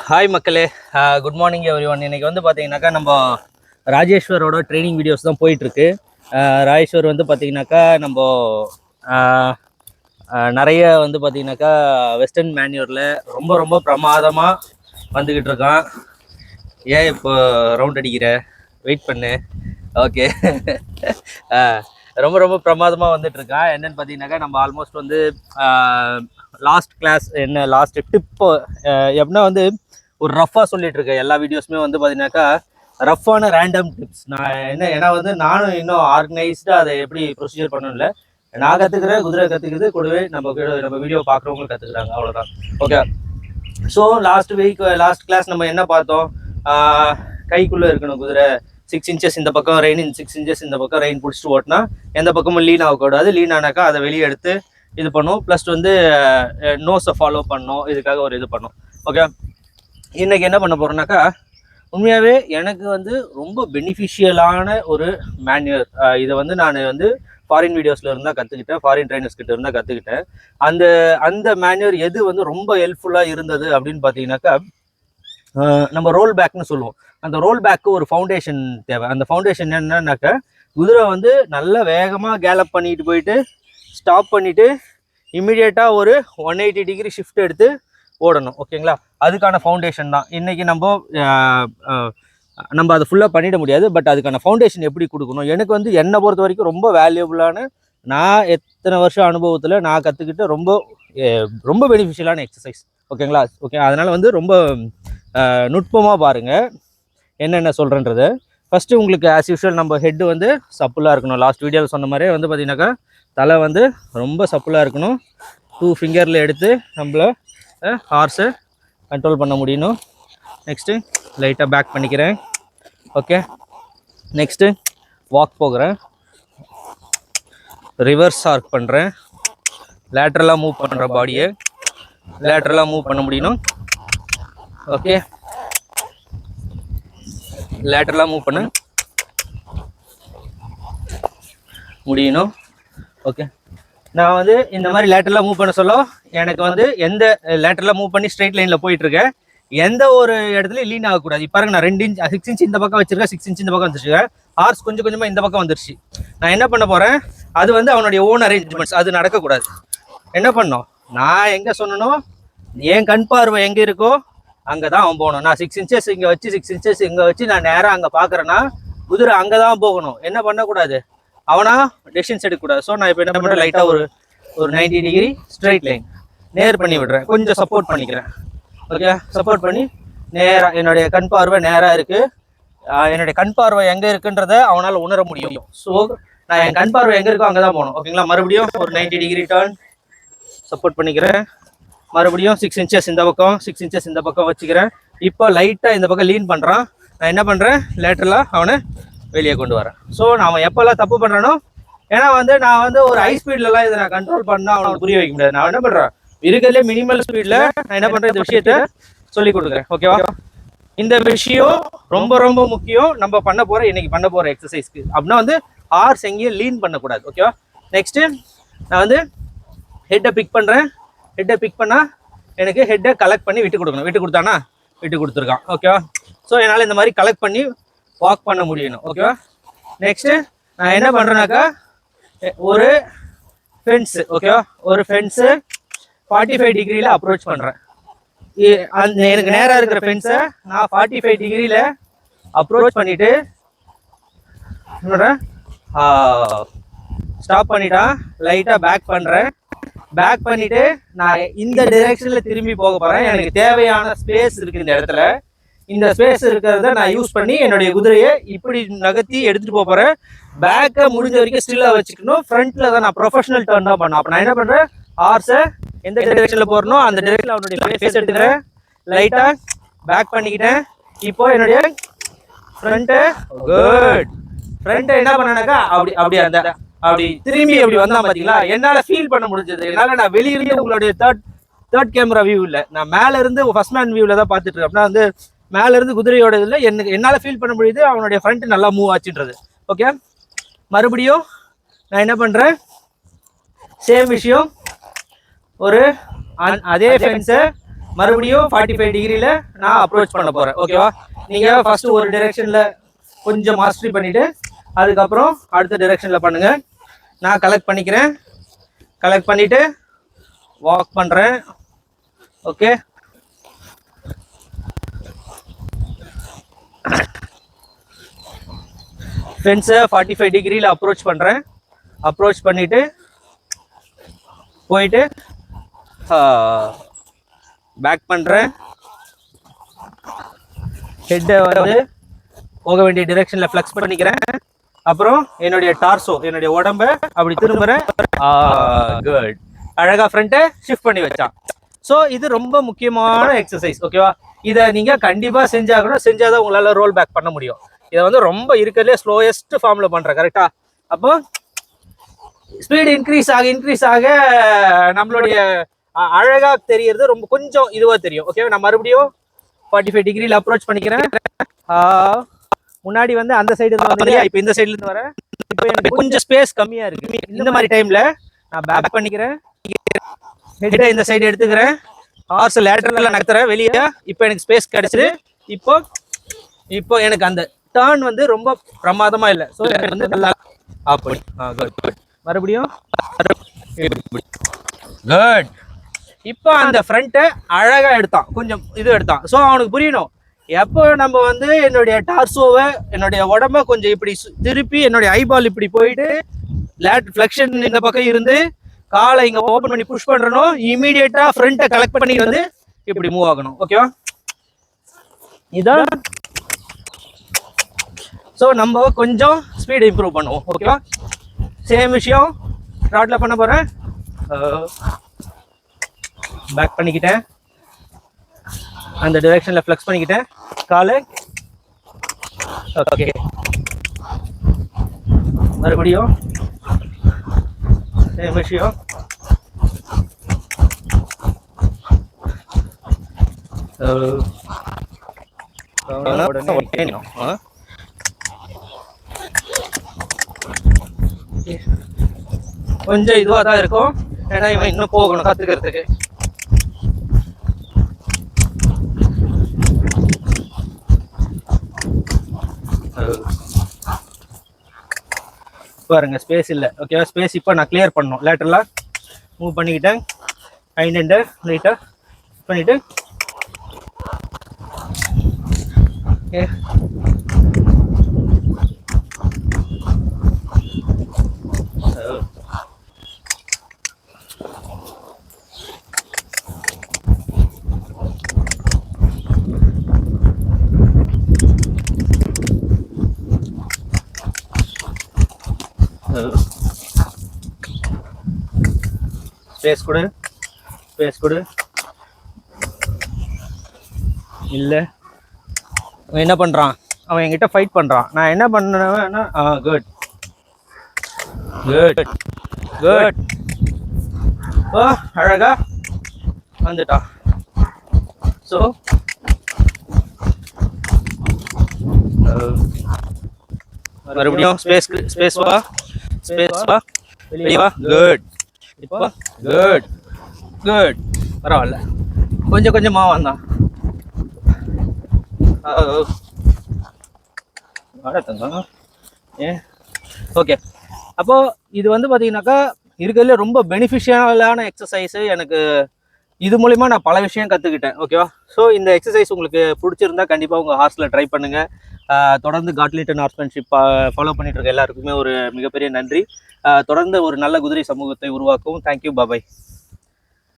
Hi மக்களே, good morning everyone. இன்னைக்கு வந்து பார்த்தீங்கன்னாக்கா நம்ம ராஜேஸ்வரோட ட்ரைனிங் வீடியோஸ் தான் போயிட்டுருக்கு. ராஜேஸ்வர் வந்து பார்த்தீங்கன்னாக்கா நம்ம நிறைய வந்து பார்த்தீங்கன்னாக்கா வெஸ்டர்ன் மேன்யூரில் ரொம்ப ரொம்ப பிரமாதமாக வந்துக்கிட்டு இருக்கான். ஏன் இப்போ ரவுண்ட் அடிக்கிற? வெயிட் பண்ணு. ஓகே. ரொம்ப ரொம்ப பிரமாதமாக வந்துட்டு இருக்கான். என்னன்னு பார்த்தீங்கன்னாக்கா நம்ம ஆல்மோஸ்ட் வந்து லாஸ்ட் கிளாஸ் என்ன லாஸ்ட் டிப்பு எப்படின்னா வந்து ஒரு ரஃபாக சொல்லிட்டு இருக்கேன். எல்லா வீடியோஸுமே வந்து பார்த்தீங்கன்னாக்கா ரஃப்பான ரேண்டம் டிப்ஸ். நான் ஏன்னா வந்து நானும் இன்னும் ஆர்கனைஸ்டாக அதை எப்படி ப்ரொசீஜர் பண்ணணும்ல. நான் கற்றுக்கிறேன், குதிரை கற்றுக்குது, கூடவே நம்ம வீடியோ பார்க்குறவங்களும் கற்றுக்குறாங்க, அவ்வளோதான். ஓகே. ஸோ லாஸ்ட் கிளாஸ் நம்ம என்ன பார்த்தோம்? கைக்குள்ளே இருக்கணும் குதிரை. 6 inches இந்த பக்கம் ரெயின், 6 inches இந்த பக்கம் ரெயின் பிடிச்சிட்டு ஓட்டினா எந்த பக்கமும் லீன் ஆகக்கூடாது. லீன் ஆனாக்கா அதை வெளியே எடுத்து இது பண்ணும். ப்ளஸ் வந்து நோஸை ஃபாலோ பண்ணோம். இதுக்காக ஒரு இது பண்ணோம். ஓகே. இன்றைக்கி என்ன பண்ண போகிறோம்னாக்கா, உண்மையாகவே எனக்கு வந்து ரொம்ப பெனிஃபிஷியலான ஒரு மேன்யூர். இதை வந்து நான் வந்து ஃபாரின் வீடியோஸில் இருந்தால் கற்றுக்கிட்டேன், ஃபாரின் ட்ரைனர்ஸ் கிட்ட இருந்தால் கற்றுக்கிட்டேன். அந்த மேன்யூர் எது வந்து ரொம்ப ஹெல்ப்ஃபுல்லாக இருந்தது அப்படின்னு பார்த்தீங்கன்னாக்கா, நம்ம ரோல் பேக்னு சொல்லுவோம். அந்த ரோல் பேக்கு ஒரு ஃபவுண்டேஷன் தேவை. அந்த ஃபவுண்டேஷன் என்னன்னாக்கா, குதிரை வந்து நல்லா வேகமாக கேலப் பண்ணிட்டு போயிட்டு ஸ்டாப் பண்ணிவிட்டு இம்மிடியேட்டாக ஒரு 180 டிகிரி ஷிஃப்ட் எடுத்து ஓடணும். ஓகேங்களா? அதுக்கான ஃபவுண்டேஷன் தான் இன்றைக்கி நம்ம அதை ஃபுல்லாக பண்ணிட முடியாது. பட் அதுக்கான ஃபவுண்டேஷன் எப்படி கொடுக்கணும், எனக்கு வந்து என்னை பொறுத்த வரைக்கும் ரொம்ப வேல்யூபுளான, நான் எத்தனை வருஷம் அனுபவத்தில் நான் கற்றுக்கிட்ட ரொம்ப பெனிஃபிஷியலான எக்ஸசைஸ். ஓகேங்களா? ஓகே. அதனால் வந்து ரொம்ப நுட்பமாக பாருங்கள் என்னென்ன சொல்கிறேன்றது. ஃபஸ்ட்டு உங்களுக்கு ஆஸ் யூஷுவல் நம்ம ஹெட்டு வந்து சப்புலாக இருக்கணும். லாஸ்ட் வீடியோவில் சொன்ன மாதிரியே வந்து பார்த்திங்கனாக்கா தலை வந்து ரொம்ப சப்புலாக இருக்கணும். 2 ஃபிங்கரில் எடுத்து நம்மள ஹார்ஸை கண்ட்ரோல் பண்ண முடியணும். நெக்ஸ்ட்டு லைட்டாக பேக் பண்ணிக்கிறேன். ஓகே. நெக்ஸ்ட்டு வாக் போகிறேன், ரிவர்ஸ் ஆர்க் பண்ணுறேன், லேட்ரலாக மூவ் பண்ணுற பாடியை லேட்ரலாக மூவ் பண்ண முடியணும். ஓகே. லேட்டரலாக மூவ் பண்ண முடியணும். ஓகே. நான் வந்து இந்த மாதிரி லேட்டரலாக மூவ் பண்ண சொல்ல எனக்கு வந்து எந்த லேட்டரலாக மூவ் பண்ணி ஸ்ட்ரைட் லைனில் போயிட்டுருக்கேன், எந்த ஒரு இடத்துலையும் லீன் ஆகக்கூடாது. இப்போ பாருங்க, நான் 2 inch 6 inch இந்த பக்கம் வச்சிருக்கேன், 6 inch இந்த பக்கம் வந்துருச்சுக்கேன். ஹார்ஸ் கொஞ்சம் கொஞ்சமாக இந்த பக்கம் வந்துருச்சு. நான் என்ன பண்ண போகிறேன், அது வந்து அவனுடைய ஓன் அரேஞ்ச்மெண்ட்ஸ், அது நடக்கக்கூடாது. என்ன பண்ணோம், நான் எங்கே சொன்னனோ, என் கண் பார்வை எங்கே இருக்கோ அங்கே தான் அவன் போகணும். நான் 6 inches இங்கே வச்சு 6 inches இங்கே வச்சு நான் நேராக அங்கே பார்க்குறேன்னா குதிரை அங்கே தான் போகணும். என்ன பண்ணக்கூடாது, அவனா டெசிஷன்ஸ் எடுக்கக்கூடாது. ஸோ நான் இப்போ என்ன பண்ணுறேன், லைட்டாக ஒரு 90 டிகிரி ஸ்ட்ரைட் லைன் நேர் பண்ணி விடுறேன், கொஞ்சம் சப்போர்ட் பண்ணிக்கிறேன். ஓகே. சப்போர்ட் பண்ணி நேராக என்னுடைய கண் பார்வை நேராக இருக்குது. என்னுடைய கண் பார்வை எங்கே இருக்குன்றத அவனால் உணர முடியும். ஸோ நான் என் கண் பார்வை எங்கே இருக்கோ அங்கே தான் போகணும். ஓகேங்களா? மறுபடியும் ஒரு 90 டிகிரி டர்ன் சப்போர்ட் பண்ணிக்கிறேன். மறுபடியும் 6 inches இந்த பக்கம் 6 inches இந்த பக்கம் வச்சுக்கிறேன். இப்போ லைட்டாக இந்த பக்கம் லீன் பண்ணுறான். நான் என்ன பண்ணுறேன், லேட்டரலாக அவனை வெளியே கொண்டு வரேன். ஸோ நான் எப்போல்லாம் தப்பு பண்ணுறேனோ, ஏன்னா வந்து நான் வந்து ஒரு ஹை ஸ்பீட்லலாம் இதை நான் கண்ட்ரோல் பண்ணால் அவனுக்கு புரிய வைக்க முடியாது. நான் என்ன பண்ணுறேன், இருக்கிறதுலே மினிமல் ஸ்பீடில் நான் என்ன பண்ணுறேன், இந்த விஷயத்த சொல்லி கொடுக்குறேன். ஓகேவா? இந்த விஷயம் ரொம்ப ரொம்ப முக்கியம் நம்ம பண்ண போகிற இன்னைக்கு பண்ண போகிற எக்ஸசைஸ்க்கு. அப்படின்னா வந்து ஹார்ஸ் எங்கேயும் லீன் பண்ணக்கூடாது. ஓகேவா? நெக்ஸ்ட்டு நான் வந்து ஹெட்டை பிக் பண்ணுறேன். ஹெட்டை பிக் பண்ணால் எனக்கு ஹெட்டை கலெக்ட் பண்ணி விட்டு கொடுக்கணும். விட்டு கொடுத்தானா விட்டு கொடுத்துருக்கான். ஓகேவா? ஸோ என்னால் இந்த மாதிரி கலெக்ட் பண்ணி வாக் பண்ண முடியணும். ஓகேவா? நெக்ஸ்ட்டு நான் என்ன பண்ணுறேன்னாக்கா, ஒரு ஃபென்ஸு, ஓகேவா, ஒரு ஃபென்ஸு 45 டிகிரியில் அப்ரோச் பண்ணுறேன். எனக்கு நேராக இருக்கிற ஃபென்ஸை நான் 45 டிகிரியில் அப்ரோச் பண்ணிவிட்டு ஸ்டாப் பண்ணிட்டான். லைட்டாக பேக் பண்ணுறேன். பேக் பண்ணிவிட்டு நான் இந்த டிரெக்ஷனில் திரும்பி போக போகிறேன். எனக்கு தேவையான ஸ்பேஸ் இருக்குது இந்த இடத்துல. இந்த ஸ்பேஸ் இருக்கிறத நான் யூஸ் பண்ணி என்னுடைய குதிரையை இப்படி நகர்த்தி எடுத்துகிட்டு போகிறேன். பேக்கை முடிஞ்ச வரைக்கும் ஸ்டில்லாக வச்சுக்கணும். ஃப்ரண்ட்டில் தான் நான் ப்ரொஃபஷனல் டர்ன் தான் பண்ணேன். அப்போ நான் என்ன பண்ணுறேன், ஹார்ஸை எந்த டிரெக்ஷனில் போகிறனோ அந்த டிரெக்ஷனில் அவனுடைய ஃபேஸ் எடுத்துக்கிறேன். லைட்டாக பேக் பண்ணிக்கிட்டேன். இப்போ என்னுடைய ஃப்ரண்ட்டை ஃப்ரண்ட்டை என்ன பண்ணேனாக்கா அப்படி திரும்பி அப்படி வந்தான் பார்த்தீங்களா, என்னால் ஃபீல் பண்ண முடிஞ்சது. என்னால் நான் வெளியிலேயே உங்களுடைய தேர்ட் கேமரா வியூ இல்லை, நான் மேலே இருந்து ஃபர்ஸ்ட் மேன் வியூவில் தான் பார்த்துட்டு இருக்கேன். அப்படின்னா வந்து மேலே இருந்து குதிரையோட இதில் என்னால் ஃபீல் பண்ண முடியுது அவனுடைய ஃப்ரண்ட் நல்லா மூவ் ஆச்சுன்றது. ஓகே. மறுபடியும் நான் என்ன பண்ணுறேன், சேம் விஷயம், ஒரு அதே ஃபென்ஸை மறுபடியும் 45 டிகிரியில் நான் அப்ரோச் பண்ண போகிறேன். ஓகேவா? நீங்கள் ஃபஸ்ட்டு ஒரு டிரெக்ஷனில் கொஞ்சம் மாஸ்டரி பண்ணிவிட்டு அதுக்கப்புறம் அடுத்த டிரெக்ஷனில் பண்ணுங்கள். நான் கலெக்ட் பண்ணிக்கிறேன். கலெக்ட் பண்ணிவிட்டு வாக் பண்ணுறேன். ஓகே, ஃபென்ஸை 45 டிகிரியில் அப்ரோச் பண்ணுறேன். அப்ரோச் பண்ணிவிட்டு போயிட்டு பேக் பண்ணுறேன். ஹெட்டை வந்து போக வேண்டிய டிரெக்ஷனில் ஃப்ளெக்ஸ் பண்ணிக்கிறேன். அப்புறம் என்னுடைய டார்சோ, என்னுடைய உடம்ப அப்படி திரும்புகிறேன். குட். அழகாக ஃப்ரண்ட்டை ஷிஃப்ட் பண்ணி வச்சான். ஸோ இது ரொம்ப முக்கியமான எக்ஸசைஸ். ஓகேவா? இதை நீங்கள் கண்டிப்பாக செஞ்சாதான் உங்களால் ரோல் பேக் பண்ண முடியும். இதை வந்து ரொம்ப இருக்கிறதுலே ஸ்லோயஸ்ட் ஃபார்மில் பண்ணுறேன். கரெக்டாக? அப்போ ஸ்பீடு இன்க்ரீஸ் ஆக நம்மளுடைய அழகாக தெரியறது ரொம்ப கொஞ்சம் இதுவாக தெரியும். ஓகே, நான் மறுபடியும் 45 டிகிரியில் அப்ரோச் பண்ணிக்கிறேன். முன்னாடி வந்து அந்த சைடு வந்து இப்போ இந்த சைட்லேருந்து வரேன். இப்போ எனக்கு கொஞ்சம் ஸ்பேஸ் கம்மியாக இருக்குது. இந்த மாதிரி டைமில் நான் பேக் பண்ணிக்கிறேன். ஹெட்டை இந்த சைடு எடுத்துக்கிறேன். ஹார்ஸ் லேட்டரலில் நகர்த்துறேன் வெளியே. இப்போ எனக்கு ஸ்பேஸ் கிடைச்சிது. இப்போ எனக்கு அந்த டர்ன் வந்து ரொம்ப பிரமாதமாக இல்லை. ஸோ எனக்கு வந்து நல்லா ஆஃப் பண்ணி குட். மறுபடியும் குட். இப்போ அந்த ஃப்ரண்ட்டை அழகாக எடுத்தான். கொஞ்சம் இது எடுத்தான். ஸோ அவனுக்கு புரியணும், எப்போ நம்ம வந்து என்னுடைய டார்சோவை, என்னுடைய உடம்ப கொஞ்சம் இப்படி திருப்பி என்னுடைய ஐபால் இப்படி போயிட்டு ஃப்ளெக்ஷன் இந்த பக்கம் இருந்து காலை இங்கே ஓப்பன் பண்ணி புஷ் பண்ணுறனோ, இமீடியட்டாக ஃப்ரண்ட்டை கலெக்ட் பண்ணி வந்து இப்படி மூவ் ஆகணும். ஓகேவா? இதான். ஸோ நம்ம கொஞ்சம் ஸ்பீடு இம்ப்ரூவ் பண்ணுவோம். ஓகேவா? சேம் விஷயம் ராட்டில் பண்ண போகிறேன். பேக் பண்ணிக்கிட்டேன். அந்த டிரெக்ஷனில் ஃப்ளெக்ஸ் பண்ணிக்கிட்டேன் காலை. ஓகே, மறுபடியும் சேம் விஷயம். கொஞ்சம் இதுவாக தான் இருக்கும். ஏன்னா இவன் இன்னும் போகணும் கற்றுக்கிறதுக்கு. பாருங்க, ஸ்பேஸ் இல்லை. ஓகேவா? ஸ்பேஸ் இப்போ நான் கிளியர் பண்ணணும். லேட்டரலாக மூவ் பண்ணிக்கிட்டேன். ஹைண்ட் ஹேண்டை லைட்டாக பண்ணிவிட்டு ஓகே. ஸ்பேஸ் கொடு. இல்லை, அவன் என்ன பண்ணுறான்? அவன் என்கிட்ட ஃபைட் பண்ணுறான். நான் என்ன பண்ணேன்னா குட். ஓ, அழகா வந்துட்டான். ஸோ மறுபடியும் ஸ்பேஸ் வா வெளியே வா. குட். இப்போ குட். பரவாயில்ல, கொஞ்சமாக வந்தான். ஓகே, அப்போது இது வந்து பார்த்தீங்கன்னாக்கா இருக்கிறதுல ரொம்ப பெனிஃபிஷியலான எக்ஸசைஸு. எனக்கு இது மூலிமா நான் பல விஷயம் கற்றுக்கிட்டேன். ஓகேவா? ஸோ இந்த எக்ஸசைஸ் உங்களுக்கு பிடிச்சிருந்தா கண்டிப்பாக உங்கள் ஹார்ஸில் ட்ரை பண்ணுங்கள். தொடர்ந்து காட்லிட்டன் ஹார்ஸ்மேன்ஷிப் ஃபாலோ பண்ணிட்டு இருக்க எல்லாருக்குமே ஒரு மிகப்பெரிய நன்றி. தொடர்ந்து ஒரு நல்ல குதிரை சமூகத்தை உருவாக்கவும். தேங்க்யூ. பாய்.